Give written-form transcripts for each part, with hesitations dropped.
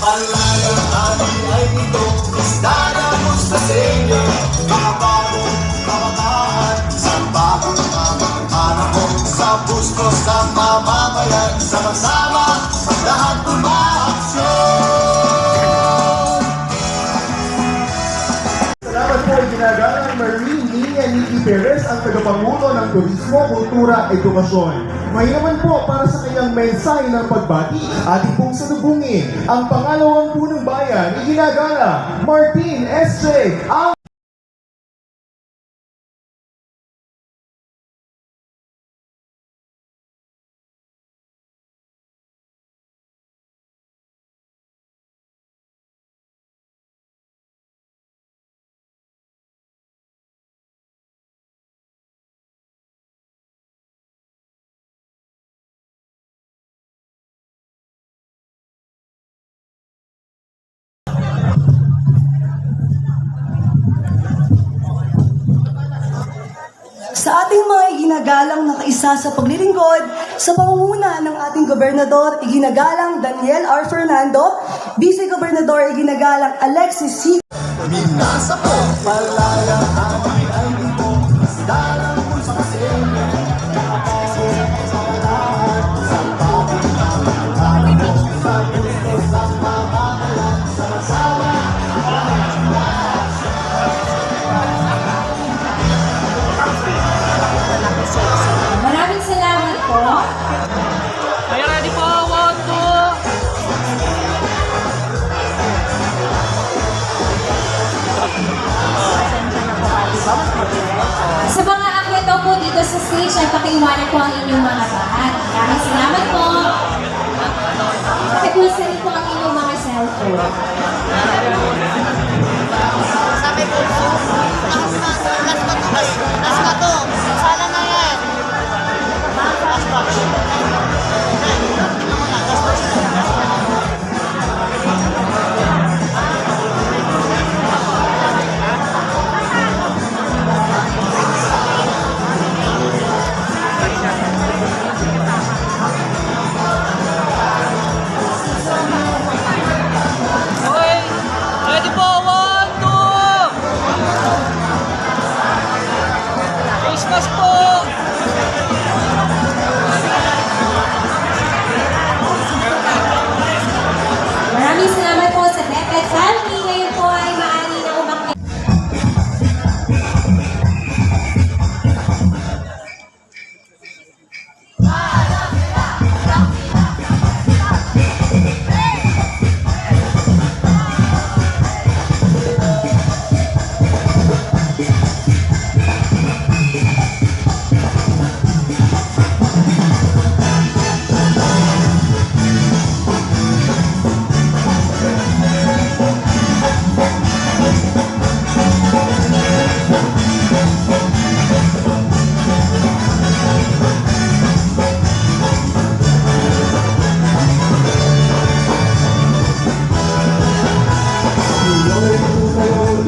Palayang amin ay dito, isda na mustasenyo, mga bagong kabataan, sa bagong panahon, sa bustos ng mamamayan, sama-sama, lahat umaaksyon. Salamat po ginagalang Marlene Linya Nikki Perez, ang tagapangulo ng Turismo, Kultura, Edukasyon. May naman po para sa kanyang mensahe ng pagbati, ating pong salubungin ang pangalawang punong bayan, iginagala Martin S.J. ang sa ating mga iginagalang nakaisa sa paglilingkod sa pamumuno ng ating Gobernador, iginagalang Daniel R. Fernando, Vice Gobernador, iginagalang Alexis C. Minasa po, palayang amin ay dito, isda na mustasenyo, mga bagong kabataan, sa bagong panahon, sa bustos ng mamamayan, sama-sama, lahat Maraming salamat po. Are you ready po? 1, 2. Sa mga akweto po dito sa stage ay pakiiwanan po ang inyong mga bag. Maraming salamat po. Pakipulsa rin po ang inyong mga cellphone. Sabi ko, last ka to. Sana na yan. Last box. Okay. Ready po? 1, 2. Christmas po. Maraming salamat po sa Depet Family. Ngayon po ay maaari na umakyat.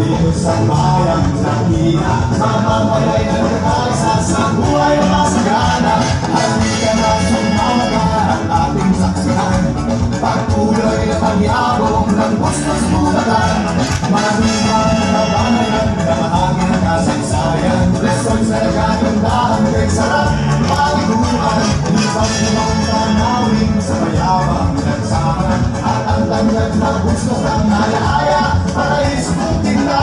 dito sa bayang Nakina, mamamayan ng kaisa sa buhay masagana. Halika na sumama ang ating saksihan, patuloy na pagyabong ng bustos bulatan. Manumang nabanayan, kamahagi ng kasaysayan, Luzon sa kagandahan kay sarap, paliguan, isang lumang tanawin sa mayabang nagsaman, at ang tanyag na bustos ng alaaya, paraiso mong tingnan.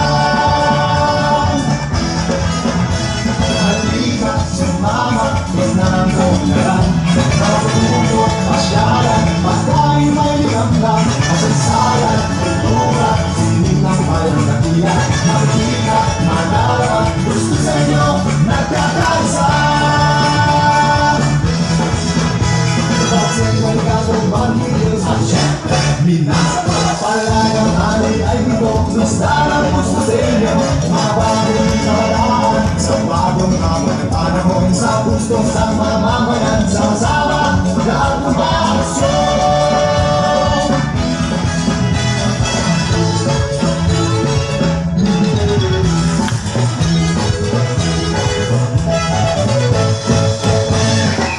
Halika, sumama, inanong naran, nakatulog, pasyalan, pagkain may ligamgam, kasaysayan, kultura, sining ng bayang Nakina, makikita, madara, gusto sa inyo, nagkakaisa. Minasa pa palayang alay ay dito, gusto ng gusto sa inyo, mga bagong kabataan, sa bagong panahon, sa gusto sa mamamayan, sama-sama, lahat ng aksyon.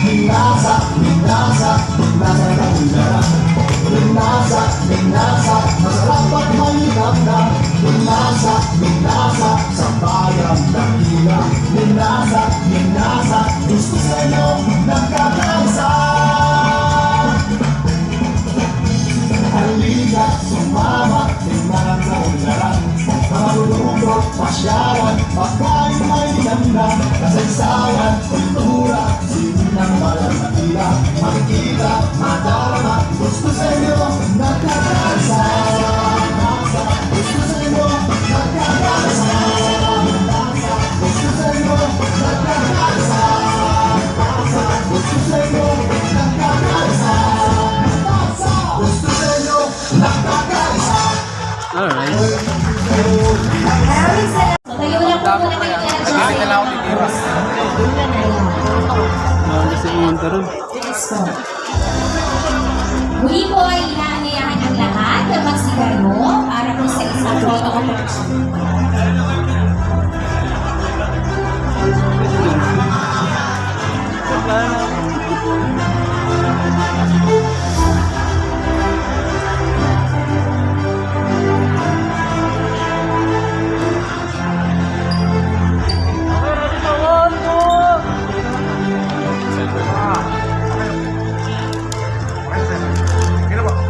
Minasa, minasa, minasa na ulara. Minasa, minasa, maganda. Minasa, minasa, sa bayang dakila. Minasa, minasa, gusto sa inyo nagkakaisa. Halika, sumama, tingnan sa unlaran. Marunong, pasyawan, pagkain may ganda. Kasaysayan, kultura, sinang balang nakila. Makikita, madarama, gusto sa inyo nagkakaisa. Gusto sa inyo nagkakaisa. Gusto sa inyo nagkakaisa. Gusto sa inyo nagkakaisa. Gusto sa inyo nagkakaisa. Maraming salamat. So, tayo lang po muna kayo Muli po ay inaanyayahan ang lahat na magsigayo para po sa isang photo opportunity.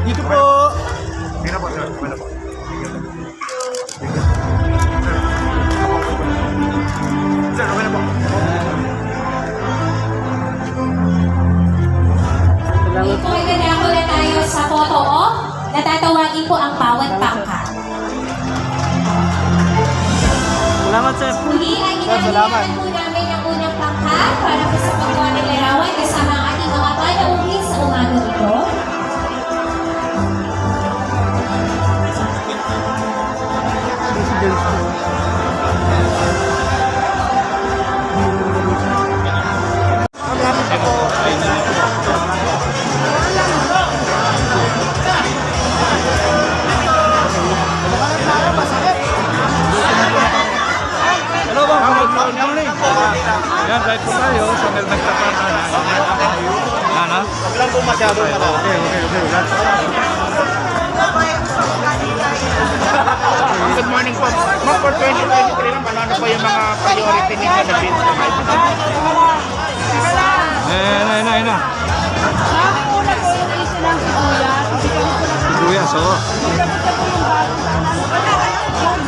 Dito po. Muli po ay dadako na tayo sa photo op. Natatawagin po ang bawat pangkat. Salamat, sir. Muli ay inaanyayahan po namin ang unang pangkat para po sa paggawa ng larawan kasama ang ating mga panauhin sa umaga ito. Hello, bang. Yan, right po tayo sa Melmec Tapanan. Yan, ha? Huwag lang po masyado. Okay. Good morning po. Ma'am, for 2023 naman, ano pa yung mga priority ninyo sa business? Ayun na. Una po yung issue ng sibuyas. Sibuyas, oo. Yung